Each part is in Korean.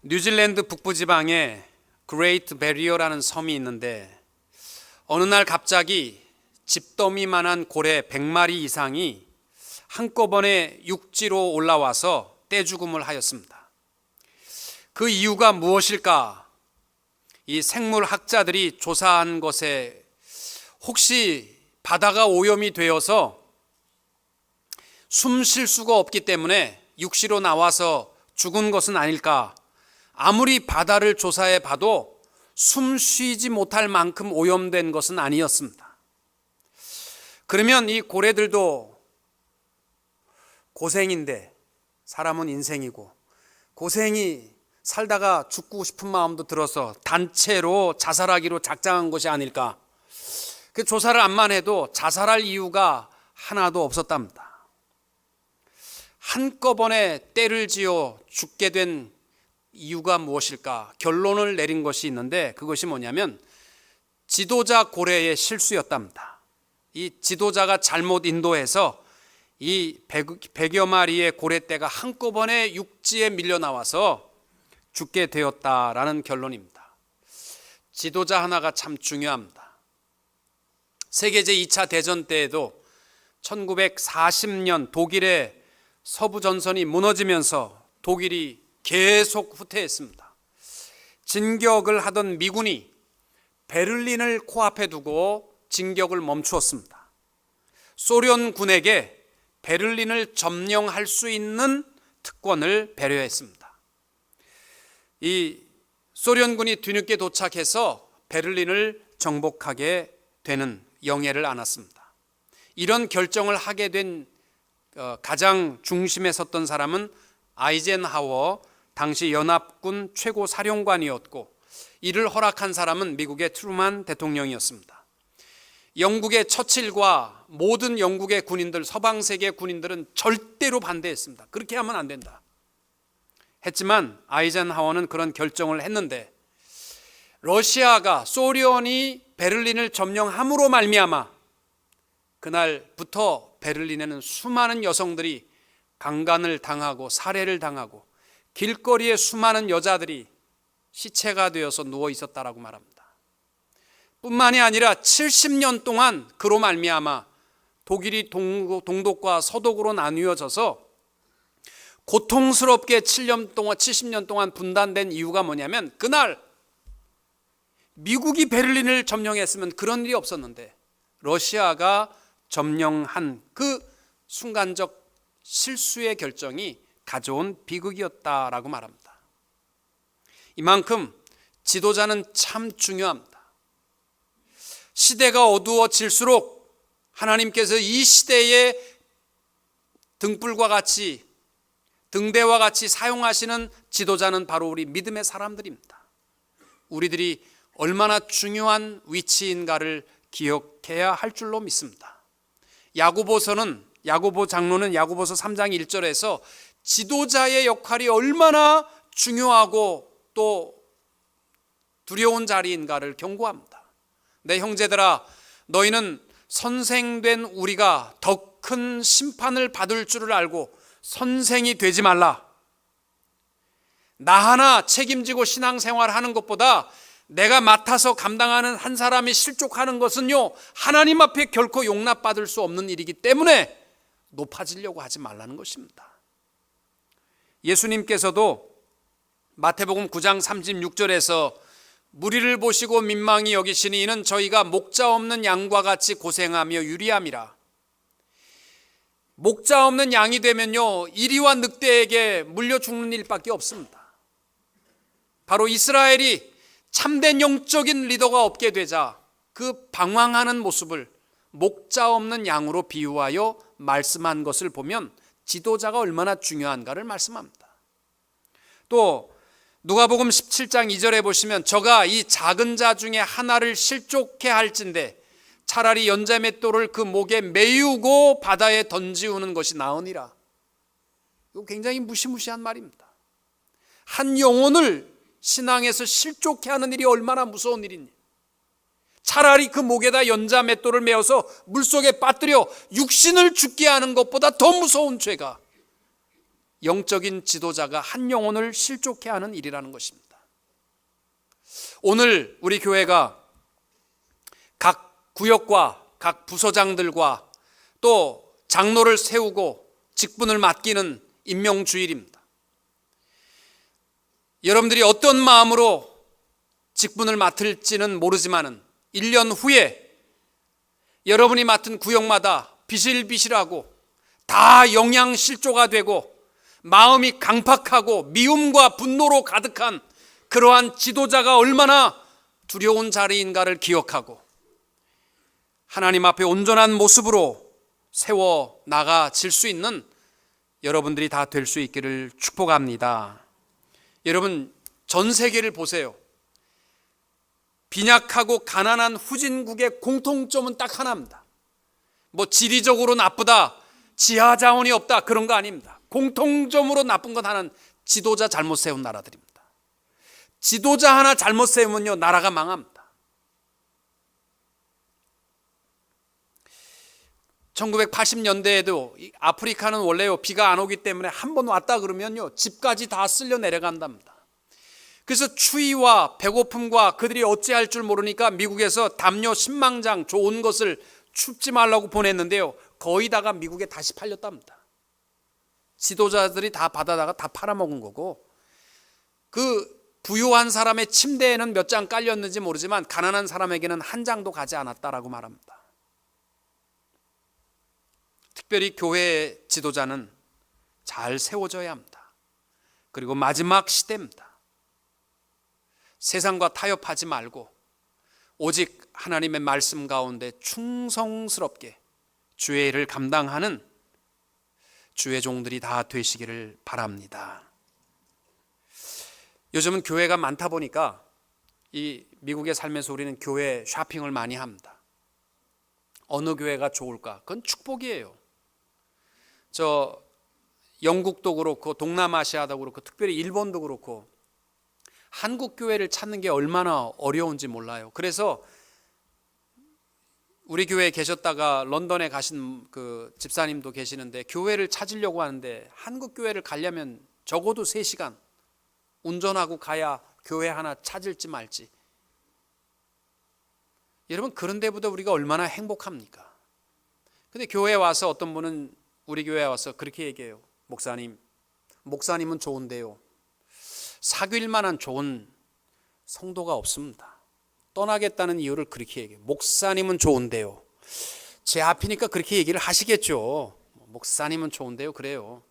뉴질랜드 북부지방에 그레이트 베리어라는 섬이 있는데 어느 날 갑자기 집더미만한 고래 100마리 이상이 한꺼번에 육지로 올라와서 떼죽음을 하였습니다. 그 이유가 무엇일까? 이 생물학자들이 조사한 것에 혹시 바다가 오염이 되어서 숨 쉴 수가 없기 때문에 육지로 나와서 죽은 것은 아닐까? 아무리 바다를 조사해 봐도 숨 쉬지 못할 만큼 오염된 것은 아니었습니다. 그러면 이 고래들도 고생인데, 사람은 인생이고 고생이 살다가 죽고 싶은 마음도 들어서 단체로 자살하기로 작정한 것이 아닐까? 그 조사를 암만 해도 자살할 이유가 하나도 없었답니다. 한꺼번에 때를 지어 죽게 된 이유가 무엇일까? 결론을 내린 것이 있는데 그것이 뭐냐면 지도자 고래의 실수였답니다. 이 지도자가 잘못 인도해서 이 100여 마리의 고래떼가 한꺼번에 육지에 밀려 나와서 죽게 되었다라는 결론입니다. 지도자 하나가 참 중요합니다. 세계 제2차 대전 때에도 1940년 독일의 서부 전선이 무너지면서 독일이 계속 후퇴했습니다. 진격을 하던 미군이 베를린을 코앞에 두고 진격을 멈추었습니다. 소련군에게 베를린을 점령할 수 있는 특권을 배려했습니다. 이 소련군이 뒤늦게 도착해서 베를린을 정복하게 되는 영예를 안았습니다. 이런 결정을 하게 된 가장 중심에 섰던 사람은 아이젠하워 당시 연합군 최고 사령관이었고, 이를 허락한 사람은 미국의 트루만 대통령이었습니다. 영국의 처칠과 모든 영국의 군인들, 서방 세계 군인들은 절대로 반대했습니다. 그렇게 하면 안 된다 했지만 아이젠하워는 그런 결정을 했는데, 러시아가, 소련이 베를린을 점령함으로 말미암아 그날부터 베를린에는 수많은 여성들이 강간을 당하고 살해를 당하고 길거리에 수많은 여자들이 시체가 되어서 누워 있었다라고 말합니다. 뿐만이 아니라 70년 동안 그로 말미암아 독일이 동독과 서독으로 나뉘어져서 고통스럽게 70년 동안 분단된 이유가 뭐냐면, 그날 미국이 베를린을 점령했으면 그런 일이 없었는데 러시아가 점령한 그 순간적 실수의 결정이 가져온 비극이었다라고 말합니다. 이만큼 지도자는 참 중요합니다. 시대가 어두워질수록 하나님께서 이 시대의 등불과 같이, 등대와 같이 사용하시는 지도자는 바로 우리 믿음의 사람들입니다. 우리들이 얼마나 중요한 위치인가를 기억해야 할 줄로 믿습니다. 야고보 장로는 야고보서 3장 1절에서 지도자의 역할이 얼마나 중요하고 또 두려운 자리인가를 경고합니다. 내 형제들아, 너희는 선생된 우리가 더 큰 심판을 받을 줄을 알고 선생이 되지 말라. 나 하나 책임지고 신앙생활하는 것보다 내가 맡아서 감당하는 한 사람이 실족하는 것은요, 하나님 앞에 결코 용납받을 수 없는 일이기 때문에 높아지려고 하지 말라는 것입니다. 예수님께서도 마태복음 9장 36절에서 무리를 보시고 민망히 여기시니 이는 저희가 목자 없는 양과 같이 고생하며 유리함이라. 목자 없는 양이 되면요, 이리와 늑대에게 물려 죽는 일밖에 없습니다. 바로 이스라엘이 참된 영적인 리더가 없게 되자 그 방황하는 모습을 목자 없는 양으로 비유하여 말씀한 것을 보면 지도자가 얼마나 중요한가를 말씀합니다. 또 누가복음 17장 2절에 보시면 저가 이 작은 자 중에 하나를 실족해 할진대 차라리 연자맷돌을 그 목에 메우고 바다에 던지우는 것이 나으니라. 이거 굉장히 무시무시한 말입니다. 한 영혼을 신앙에서 실족해 하는 일이 얼마나 무서운 일이니, 차라리 그 목에다 연자맷돌을 메어서 물속에 빠뜨려 육신을 죽게 하는 것보다 더 무서운 죄가 영적인 지도자가 한 영혼을 실족해 하는 일이라는 것입니다. 오늘 우리 교회가 각 구역과 각 부서장들과 또 장로를 세우고 직분을 맡기는 임명주일입니다. 여러분들이 어떤 마음으로 직분을 맡을지는 모르지만은 1년 후에 여러분이 맡은 구역마다 비실비실하고 다 영양실조가 되고 마음이 강팍하고 미움과 분노로 가득한 그러한 지도자가 얼마나 두려운 자리인가를 기억하고 하나님 앞에 온전한 모습으로 세워 나가질 수 있는 여러분들이 다 될 수 있기를 축복합니다. 여러분, 전 세계를 보세요. 빈약하고 가난한 후진국의 공통점은 딱 하나입니다. 뭐 지리적으로 나쁘다, 지하 자원이 없다, 그런 거 아닙니다. 공통점으로 나쁜 건 하나는 지도자 잘못 세운 나라들입니다. 지도자 하나 잘못 세우면요, 나라가 망합니다. 1980년대에도 아프리카는 원래요, 비가 안 오기 때문에 한 번 왔다 그러면요, 집까지 다 쓸려 내려간답니다. 그래서 추위와 배고픔과 그들이 어찌할 줄 모르니까 미국에서 담요 10만 장 좋은 것을 춥지 말라고 보냈는데요, 거의 다가 미국에 다시 팔렸답니다. 지도자들이 다 받아다가 다 팔아먹은 거고, 그 부유한 사람의 침대에는 몇 장 깔렸는지 모르지만 가난한 사람에게는 한 장도 가지 않았다라고 말합니다. 특별히 교회의 지도자는 잘 세워져야 합니다. 그리고 마지막 시대입니다. 세상과 타협하지 말고 오직 하나님의 말씀 가운데 충성스럽게 주의 일을 감당하는 주의 종들이 다 되시기를 바랍니다. 요즘은 교회가 많다 보니까 이 미국에 살면서 우리는 교회 쇼핑을 많이 합니다. 어느 교회가 좋을까? 그건 축복이에요. 저 영국도 그렇고 동남아시아도 그렇고 특별히 일본도 그렇고 한국 교회를 찾는 게 얼마나 어려운지 몰라요. 그래서 우리 교회에 계셨다가 런던에 가신 그 집사님도 계시는데 교회를 찾으려고 하는데 한국 교회를 가려면 적어도 3시간 운전하고 가야 교회 하나 찾을지 말지. 여러분, 그런 데보다 우리가 얼마나 행복합니까? 근데 교회에 와서 어떤 분은 우리 교회에 와서 그렇게 얘기해요. 목사님은 좋은데요, 사귈 만한 좋은 성도가 없습니다. 떠나겠다는 이유를 그렇게 얘기해요. 목사님은 좋은데요. 제 앞이니까 그렇게 얘기를 하시겠죠. 목사님은 좋은데요, 그래요.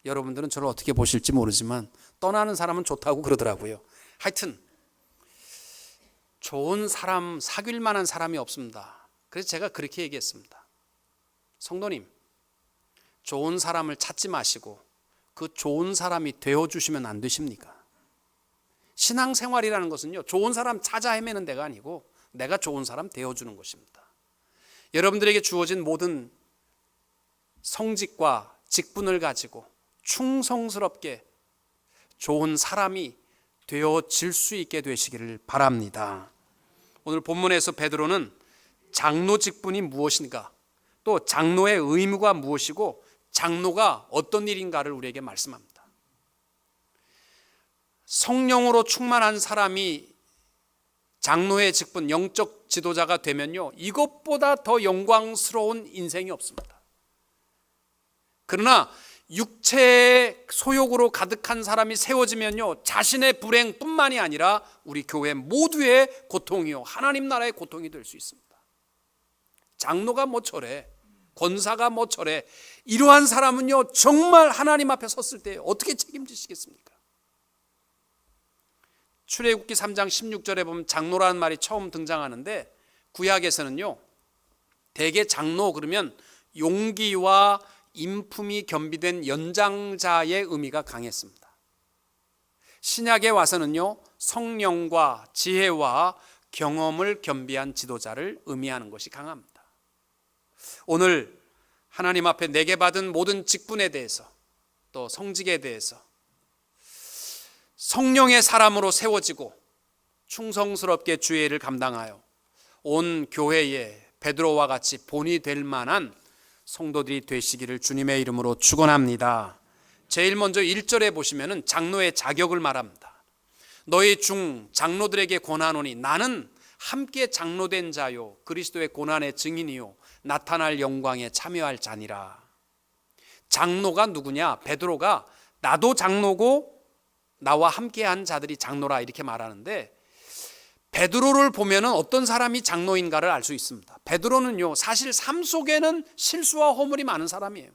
여러분들은 저를 어떻게 보실지 모르지만 떠나는 사람은 좋다고 그러더라고요. 하여튼 좋은 사람, 사귈 만한 사람이 없습니다. 그래서 제가 그렇게 얘기했습니다. 성도님, 좋은 사람을 찾지 마시고 그 좋은 사람이 되어주시면 안 되십니까? 신앙생활이라는 것은요, 좋은 사람 찾아 헤매는 데가 아니고 내가 좋은 사람 되어주는 것입니다. 여러분들에게 주어진 모든 성직과 직분을 가지고 충성스럽게 좋은 사람이 되어질 수 있게 되시기를 바랍니다. 오늘 본문에서 베드로는 장로 직분이 무엇인가, 또 장로의 의무가 무엇이고 장로가 어떤 일인가를 우리에게 말씀합니다. 성령으로 충만한 사람이 장로의 직분, 영적 지도자가 되면요, 이것보다 더 영광스러운 인생이 없습니다. 그러나 육체의 소욕으로 가득한 사람이 세워지면요, 자신의 불행뿐만이 아니라 우리 교회 모두의 고통이요, 하나님 나라의 고통이 될 수 있습니다. 장로가 뭐 저래, 권사가 뭐 저래, 이러한 사람은요, 정말 하나님 앞에 섰을 때 어떻게 책임지시겠습니까? 출애굽기 3장 16절에 보면 장로라는 말이 처음 등장하는데, 구약에서는요, 대개 장로 그러면 용기와 인품이 겸비된 연장자의 의미가 강했습니다. 신약에 와서는요, 성령과 지혜와 경험을 겸비한 지도자를 의미하는 것이 강합니다. 오늘 하나님 앞에 내게 받은 모든 직분에 대해서, 또 성직에 대해서 성령의 사람으로 세워지고 충성스럽게 주의 일을 감당하여 온 교회에 베드로와 같이 본이 될 만한 성도들이 되시기를 주님의 이름으로 축원합니다. 제일 먼저 1절에 보시면은 장로의 자격을 말합니다. 너희 중 장로들에게 권하노니 나는 함께 장로된 자요 그리스도의 고난의 증인이요 나타날 영광에 참여할 자니라. 장로가 누구냐? 베드로가 나도 장로고 나와 함께한 자들이 장로라 이렇게 말하는데, 베드로를 보면은 어떤 사람이 장로인가를 알 수 있습니다. 베드로는요 사실 삶 속에는 실수와 허물이 많은 사람이에요.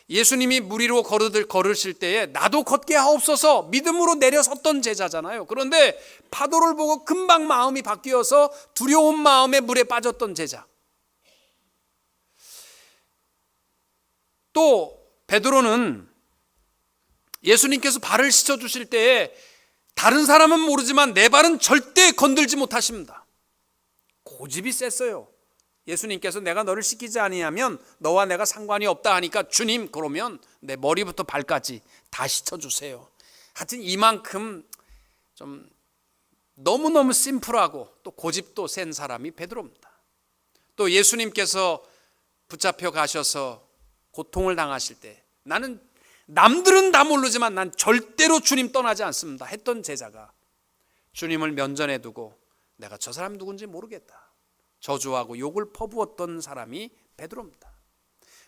예수님이 물 위로 걸으실 때에 나도 걷게 하옵소서 믿음으로 내려섰던 제자잖아요. 그런데 파도를 보고 금방 마음이 바뀌어서 두려운 마음에 물에 빠졌던 제자. 또 베드로는 예수님께서 발을 씻어주실 때에 다른 사람은 모르지만 내 발은 절대 건들지 못하십니다. 고집이 셌어요. 예수님께서 내가 너를 씻기지 아니하면 너와 내가 상관이 없다 하니까 주님 그러면 내 머리부터 발까지 다 씻어주세요. 하여튼 이만큼 좀 너무너무 심플하고 또 고집도 센 사람이 베드로입니다. 또 예수님께서 붙잡혀 가셔서 고통을 당하실 때 나는 남들은 다 모르지만 난 절대로 주님 떠나지 않습니다 했던 제자가 주님을 면전에 두고 내가 저 사람 누군지 모르겠다 저주하고 욕을 퍼부었던 사람이 베드로입니다.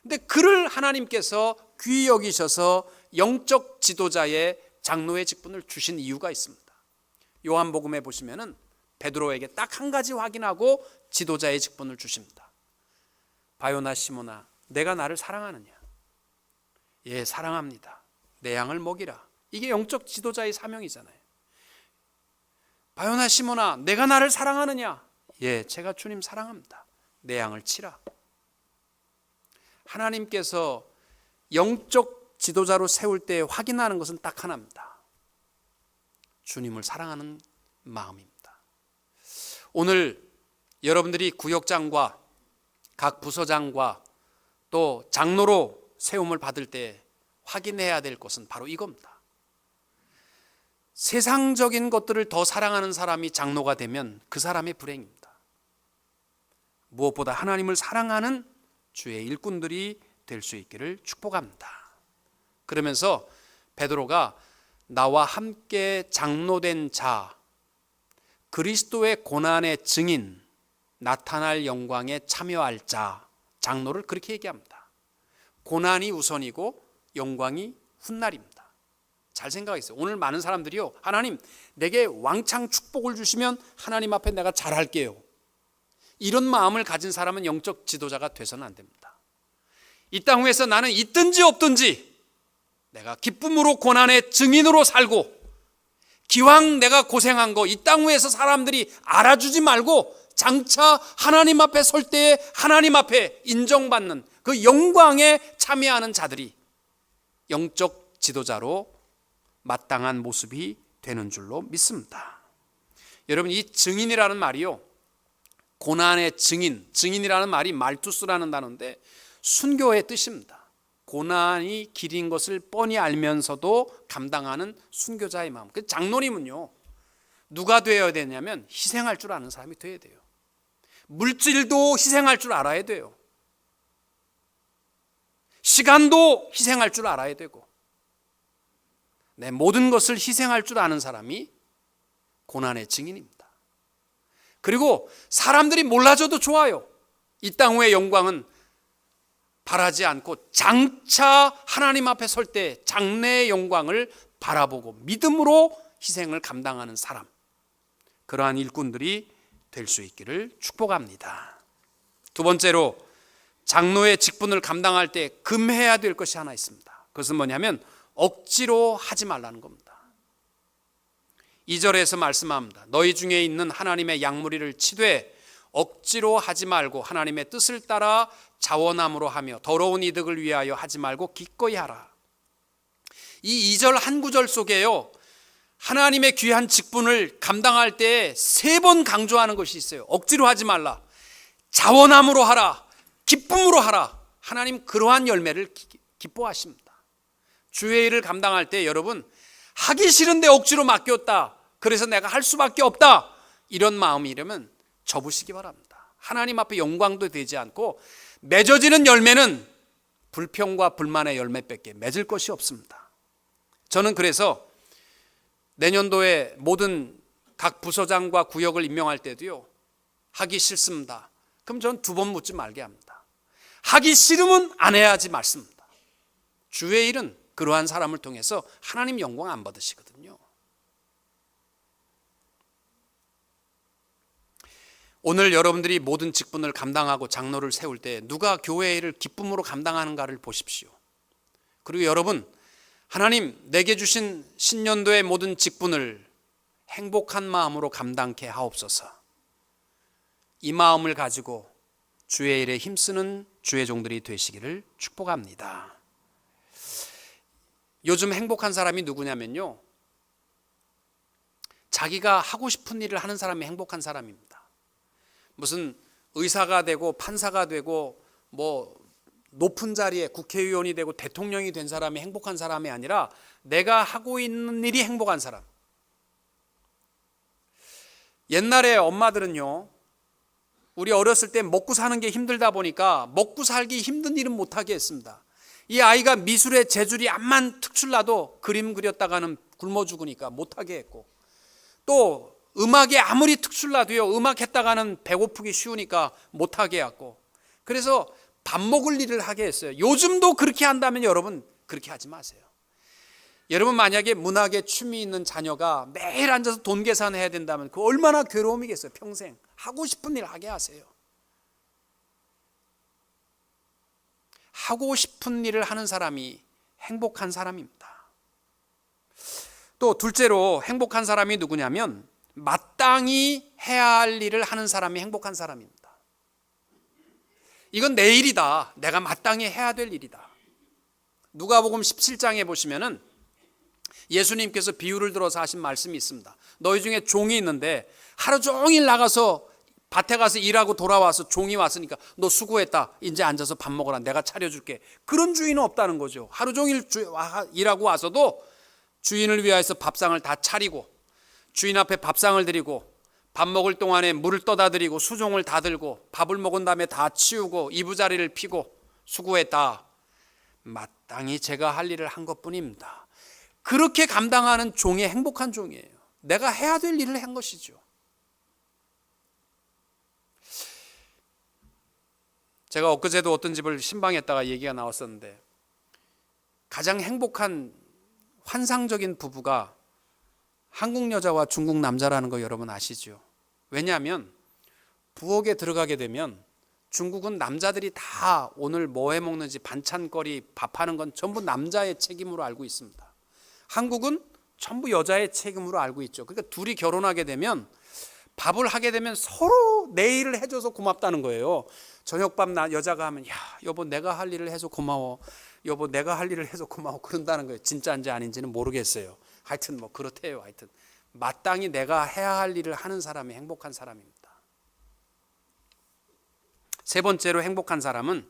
근데 그를 하나님께서 귀히 여기셔서 영적 지도자의 장로의 직분을 주신 이유가 있습니다. 요한복음에 보시면은 베드로에게 딱 한 가지 확인하고 지도자의 직분을 주십니다. 바요나 시몬아 내가 나를 사랑하느냐? 예, 사랑합니다. 내 양을 먹이라. 이게 영적 지도자의 사명이잖아요. 바요나 시몬아 내가 나를 사랑하느냐? 예, 제가 주님 사랑합니다. 내 양을 치라. 하나님께서 영적 지도자로 세울 때 확인하는 것은 딱 하나입니다. 주님을 사랑하는 마음입니다. 오늘 여러분들이 구역장과 각 부서장과 또 장로로 세움을 받을 때 확인해야 될 것은 바로 이겁니다. 세상적인 것들을 더 사랑하는 사람이 장로가 되면 그 사람의 불행입니다. 무엇보다 하나님을 사랑하는 주의 일꾼들이 될 수 있기를 축복합니다. 그러면서 베드로가 나와 함께 장로된 자, 그리스도의 고난의 증인, 나타날 영광에 참여할 자, 장로를 그렇게 얘기합니다. 고난이 우선이고 영광이 훗날입니다. 잘 생각했어요. 오늘 많은 사람들이요, 하나님 내게 왕창 축복을 주시면 하나님 앞에 내가 잘할게요. 이런 마음을 가진 사람은 영적 지도자가 돼서는 안 됩니다. 이 땅 위에서 나는 있든지 없든지 내가 기쁨으로 고난의 증인으로 살고, 기왕 내가 고생한 거 이 땅 위에서 사람들이 알아주지 말고 장차 하나님 앞에 설 때에 하나님 앞에 인정받는 그 영광에 참여하는 자들이 영적 지도자로 마땅한 모습이 되는 줄로 믿습니다. 여러분, 이 증인이라는 말이요, 고난의 증인, 증인이라는 말이 말투스라는 단어인데 순교의 뜻입니다. 고난이 길인 것을 뻔히 알면서도 감당하는 순교자의 마음. 그 장로님은요, 누가 되어야 되냐면 희생할 줄 아는 사람이 되어야 돼요. 물질도 희생할 줄 알아야 돼요. 시간도 희생할 줄 알아야 되고, 내 모든 것을 희생할 줄 아는 사람이 고난의 증인입니다. 그리고 사람들이 몰라줘도 좋아요. 이 땅 후의 영광은 바라지 않고 장차 하나님 앞에 설 때 장래의 영광을 바라보고 믿음으로 희생을 감당하는 사람, 그러한 일꾼들이 될 수 있기를 축복합니다. 두 번째로, 장로의 직분을 감당할 때 금해야 될 것이 하나 있습니다. 그것은 뭐냐면 억지로 하지 말라는 겁니다. 2절에서 말씀합니다. 너희 중에 있는 하나님의 양무리를 치되 억지로 하지 말고 하나님의 뜻을 따라 자원함으로 하며 더러운 이득을 위하여 하지 말고 기꺼이 하라. 이 2절 한 구절 속에요, 하나님의 귀한 직분을 감당할 때 3번 강조하는 것이 있어요. 억지로 하지 말라, 자원함으로 하라, 기쁨으로 하라. 하나님 그러한 열매를 기뻐하십니다. 주의 일을 감당할 때 여러분, 하기 싫은데 억지로 맡겼다, 그래서 내가 할 수밖에 없다, 이런 마음이라면 접으시기 바랍니다. 하나님 앞에 영광도 되지 않고 맺어지는 열매는 불평과 불만의 열매밖에 맺을 것이 없습니다. 저는 그래서 내년도에 모든 각 부서장과 구역을 임명할 때도요, 하기 싫습니다. 그럼 저는 두 번 묻지 말게 합니다. 하기 싫으면 안 해야지 말습니다. 주의 일은 그러한 사람을 통해서 하나님 영광 안 받으시거든요. 오늘 여러분들이 모든 직분을 감당하고 장로를 세울 때 누가 교회 일을 기쁨으로 감당하는가를 보십시오. 그리고 여러분, 하나님 내게 주신 신년도의 모든 직분을 행복한 마음으로 감당케 하옵소서. 이 마음을 가지고 주의 일에 힘쓰는 주의 종들이 되시기를 축복합니다. 요즘 행복한 사람이 누구냐면요, 자기가 하고 싶은 일을 하는 사람이 행복한 사람입니다. 무슨 의사가 되고 판사가 되고 뭐 높은 자리에 국회의원이 되고 대통령이 된 사람이 행복한 사람이 아니라 내가 하고 있는 일이 행복한 사람. 옛날에 엄마들은요, 우리 어렸을 때 먹고 사는 게 힘들다 보니까 먹고 살기 힘든 일은 못하게 했습니다. 이 아이가 미술에 재줄이 암만 특출나도 그림 그렸다가는 굶어 죽으니까 못하게 했고, 또 음악에 아무리 특출나도요, 음악 했다가는 배고프기 쉬우니까 못하게 했고, 그래서 밥 먹을 일을 하게 했어요. 요즘도 그렇게 한다면 여러분 그렇게 하지 마세요. 여러분 만약에 문학에 취미 있는 자녀가 매일 앉아서 돈 계산해야 된다면 그 얼마나 괴로움이겠어요. 평생 하고 싶은 일 하게 하세요. 하고 싶은 일을 하는 사람이 행복한 사람입니다. 또 둘째로 행복한 사람이 누구냐면 마땅히 해야 할 일을 하는 사람이 행복한 사람입니다. 이건 내 일이다. 내가 마땅히 해야 될 일이다. 누가복음 17장에 보시면은 예수님께서 비유를 들어서 하신 말씀이 있습니다. 너희 중에 종이 있는데 하루 종일 나가서 밭에 가서 일하고 돌아와서 종이 왔으니까 너 수고했다, 이제 앉아서 밥 먹어라, 내가 차려줄게. 그런 주인은 없다는 거죠. 하루 종일 일하고 와서도 주인을 위하여서 밥상을 다 차리고 주인 앞에 밥상을 드리고 밥 먹을 동안에 물을 떠다 드리고 수종을 다 들고 밥을 먹은 다음에 다 치우고 이부자리를 피고 수고했다. 마땅히 제가 할 일을 한 것뿐입니다. 그렇게 감당하는 종이 행복한 종이에요. 내가 해야 될 일을 한 것이죠. 제가 엊그제도 어떤 집을 신방했다가 얘기가 나왔었는데, 가장 행복한 환상적인 부부가 한국 여자와 중국 남자라는 거 여러분 아시죠? 왜냐하면 부엌에 들어가게 되면 중국은 남자들이 다 오늘 뭐 해 먹는지 반찬거리 밥하는 건 전부 남자의 책임으로 알고 있습니다. 한국은 전부 여자의 책임으로 알고 있죠. 그러니까 둘이 결혼하게 되면 밥을 하게 되면 서로 내 일을 해줘서 고맙다는 거예요. 저녁밥 여자가 하면 야 여보 내가 할 일을 해서 고마워, 여보 내가 할 일을 해서 고마워, 그런다는 거예요. 진짜인지 아닌지는 모르겠어요. 하여튼 뭐 그렇대요. 하여튼 마땅히 내가 해야 할 일을 하는 사람이 행복한 사람입니다. 세 번째로 행복한 사람은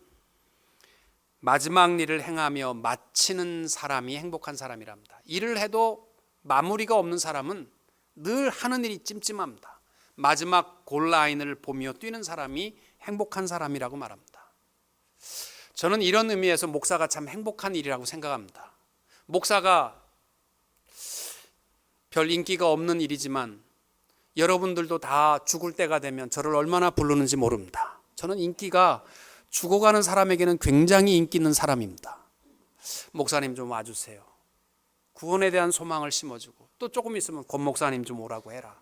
마지막 일을 행하며 마치는 사람이 행복한 사람이랍니다. 일을 해도 마무리가 없는 사람은 늘 하는 일이 찜찜합니다. 마지막 골라인을 보며 뛰는 사람이 행복한 사람이라고 말합니다. 저는 이런 의미에서 목사가 참 행복한 일이라고 생각합니다. 목사가 별 인기가 없는 일이지만 여러분들도 다 죽을 때가 되면 저를 얼마나 부르는지 모릅니다. 저는 인기가 죽어가는 사람에게는 굉장히 인기 있는 사람입니다. 목사님 좀 와주세요. 구원에 대한 소망을 심어주고, 또 조금 있으면 권 목사님 좀 오라고 해라.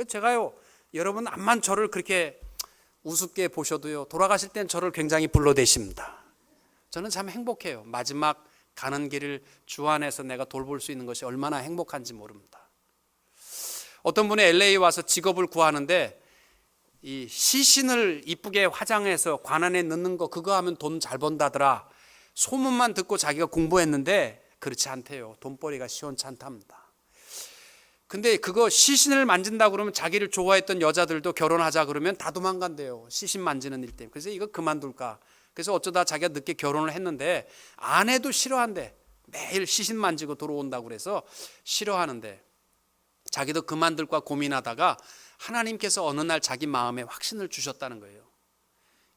제가요, 여러분 암만 저를 그렇게 우습게 보셔도요, 돌아가실 땐 저를 굉장히 불러대십니다. 저는 참 행복해요. 마지막 가는 길을 주 안에서 내가 돌볼 수 있는 것이 얼마나 행복한지 모릅니다. 어떤 분이 LA 와서 직업을 구하는데 이 시신을 이쁘게 화장해서 관안에 넣는 거 그거 하면 돈 잘 번다더라. 소문만 듣고 자기가 공부했는데 그렇지 않대요. 돈벌이가 시원찮답니다. 근데 그거 시신을 만진다 그러면 자기를 좋아했던 여자들도 결혼하자 그러면 다 도망간대요. 시신 만지는 일 때문에. 그래서 이거 그만둘까. 그래서 어쩌다 자기가 늦게 결혼을 했는데 아내도 싫어한대. 매일 시신 만지고 들어온다고 그래서 싫어하는데 자기도 그만둘까 고민하다가 하나님께서 어느 날 자기 마음에 확신을 주셨다는 거예요.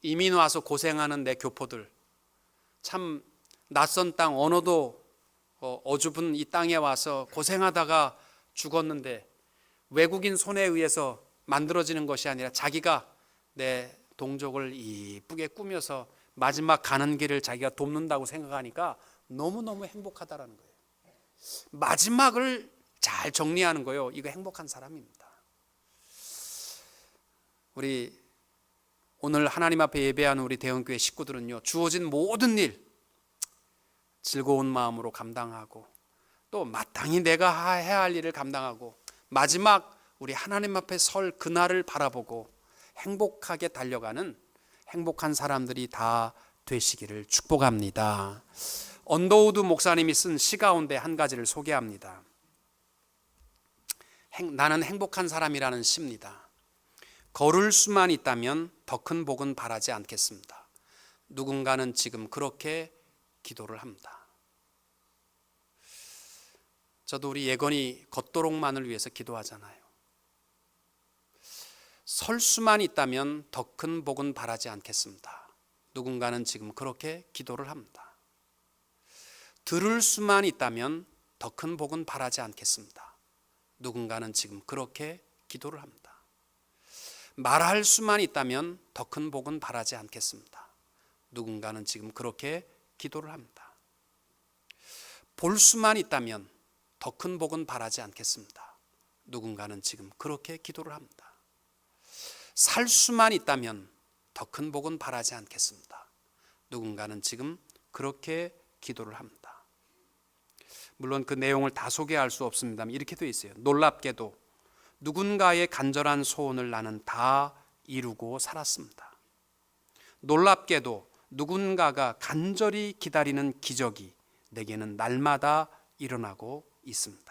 이민 와서 고생하는 내 교포들, 참 낯선 땅, 언어도 어줍은 이 땅에 와서 고생하다가 죽었는데 외국인 손에 의해서 만들어지는 것이 아니라 자기가 내 동족을 이쁘게 꾸며서 마지막 가는 길을 자기가 돕는다고 생각하니까 너무너무 행복하다라는 거예요. 마지막을 잘 정리하는 거예요. 이거 행복한 사람입니다. 우리 오늘 하나님 앞에 예배하는 우리 대원교회 식구들은요, 주어진 모든 일 즐거운 마음으로 감당하고 또 마땅히 내가 해야 할 일을 감당하고 마지막 우리 하나님 앞에 설 그날을 바라보고 행복하게 달려가는 행복한 사람들이 다 되시기를 축복합니다. 언더우드 목사님이 쓴 시 가운데 한 가지를 소개합니다. 나는 행복한 사람이라는 시입니다. 걸을 수만 있다면 더 큰 복은 바라지 않겠습니다. 누군가는 지금 그렇게 기도를 합니다. 저도 우리 예건이 걷도록만을 위해서 기도하잖아요. 설 수만 있다면 더 큰 복은 바라지 않겠습니다. 누군가는 지금 그렇게 기도를 합니다. 들을 수만 있다면 더 큰 복은 바라지 않겠습니다. 누군가는 지금 그렇게 기도를 합니다. 말할 수만 있다면 더 큰 복은 바라지 않겠습니다. 누군가는 지금 그렇게 기도를 합니다. 볼 수만 있다면 더 큰 복은 바라지 않겠습니다. 누군가는 지금 그렇게 기도를 합니다. 살 수만 있다면 더 큰 복은 바라지 않겠습니다. 누군가는 지금 그렇게 기도를 합니다. 물론 그 내용을 다 소개할 수 없습니다만 이렇게 되어 있어요. 놀랍게도 누군가의 간절한 소원을 나는 다 이루고 살았습니다. 놀랍게도 누군가가 간절히 기다리는 기적이 내게는 날마다 일어나고 있습니다.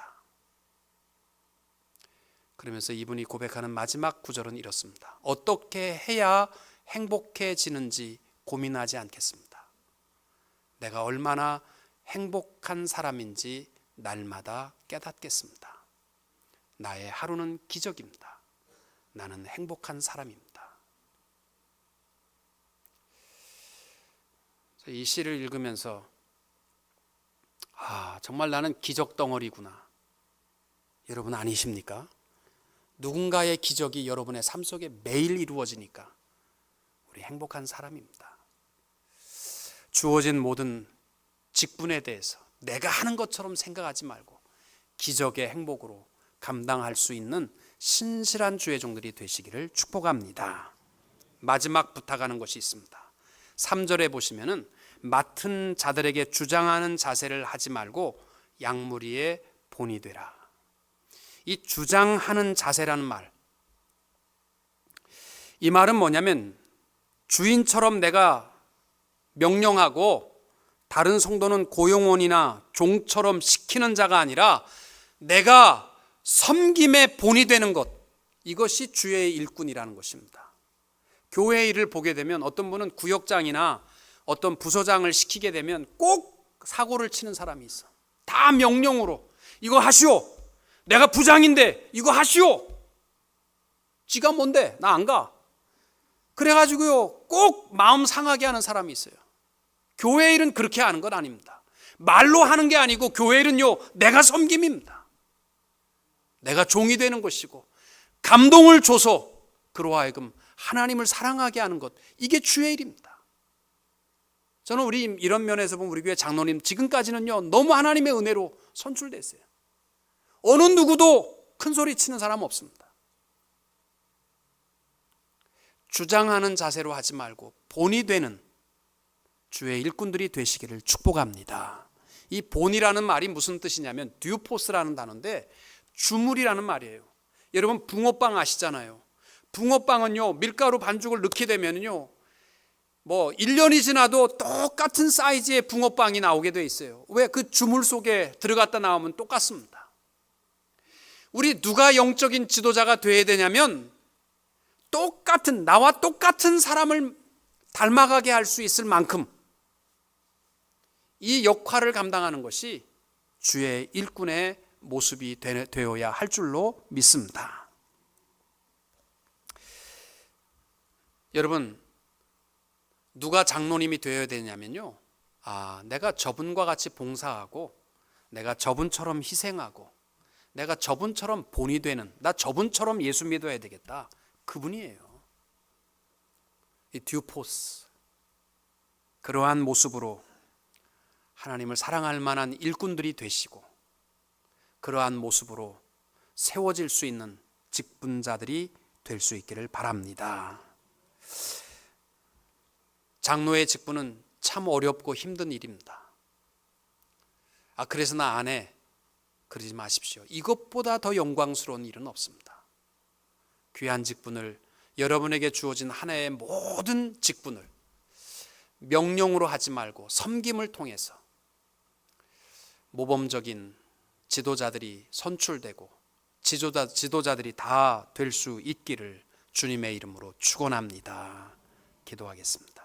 그러면서 이분이 고백하는 마지막 구절은 이렇습니다. 어떻게 해야 행복해지는지 고민하지 않겠습니다. 내가 얼마나 행복한 사람인지 날마다 깨닫겠습니다. 나의 하루는 기적입니다. 나는 행복한 사람입니다. 이 시를 읽으면서 정말 나는 기적 덩어리구나. 여러분 아니십니까? 누군가의 기적이 여러분의 삶 속에 매일 이루어지니까 우리 행복한 사람입니다. 주어진 모든 직분에 대해서 내가 하는 것처럼 생각하지 말고 기적의 행복으로 감당할 수 있는 신실한 주의 종들이 되시기를 축복합니다. 마지막 부탁하는 것이 있습니다. 3절에 보시면은 맡은 자들에게 주장하는 자세를 하지 말고 양무리의 본이 되라. 이 주장하는 자세라는 말, 이 말은 뭐냐면 주인처럼 내가 명령하고 다른 성도는 고용원이나 종처럼 시키는 자가 아니라 내가 섬김의 본이 되는 것, 이것이 주의 일꾼이라는 것입니다. 교회 일을 보게 되면 어떤 분은 구역장이나 어떤 부서장을 시키게 되면 꼭 사고를 치는 사람이 있어. 다 명령으로 이거 하시오. 내가 부장인데 이거 하시오. 지가 뭔데? 나 안 가. 그래가지고요 꼭 마음 상하게 하는 사람이 있어요. 교회 일은 그렇게 하는 건 아닙니다. 말로 하는 게 아니고 교회 일은요 내가 섬김입니다. 내가 종이 되는 것이고 감동을 줘서 그로 하여금 하나님을 사랑하게 하는 것, 이게 주의 일입니다. 저는 우리 이런 면에서 보면 우리 교회 장로님 지금까지는요 너무 하나님의 은혜로 선출됐어요. 어느 누구도 큰 소리 치는 사람 없습니다. 주장하는 자세로 하지 말고 본이 되는 주의 일꾼들이 되시기를 축복합니다. 이 본이라는 말이 무슨 뜻이냐면 듀포스라는 단어인데 주물이라는 말이에요. 여러분 붕어빵 아시잖아요. 붕어빵은요 밀가루 반죽을 넣게 되면요 1년이 지나도 똑같은 사이즈의 붕어빵이 나오게 돼 있어요. 왜? 그 주물 속에 들어갔다 나오면 똑같습니다. 우리 누가 영적인 지도자가 되어야 되냐면 나와 똑같은 사람을 닮아가게 할 수 있을 만큼 이 역할을 감당하는 것이 주의 일꾼의 모습이 되어야 할 줄로 믿습니다. 여러분 누가 장로님이 되어야 되냐면요 내가 저분과 같이 봉사하고, 내가 저분처럼 희생하고, 내가 저분처럼 본이 되는, 나 저분처럼 예수 믿어야 되겠다. 그분이에요. 이 듀포스. 그러한 모습으로 하나님을 사랑할 만한 일꾼들이 되시고, 그러한 모습으로 세워질 수 있는 직분자들이 될 수 있기를 바랍니다. 장로의 직분은 참 어렵고 힘든 일입니다. 그래서 나 안 해. 그러지 마십시오. 이것보다 더 영광스러운 일은 없습니다. 귀한 직분을, 여러분에게 주어진 하나의 모든 직분을 명령으로 하지 말고 섬김을 통해서 모범적인 지도자들이 선출되고 지도자들이 다 될 수 있기를 주님의 이름으로 축원합니다. 기도하겠습니다.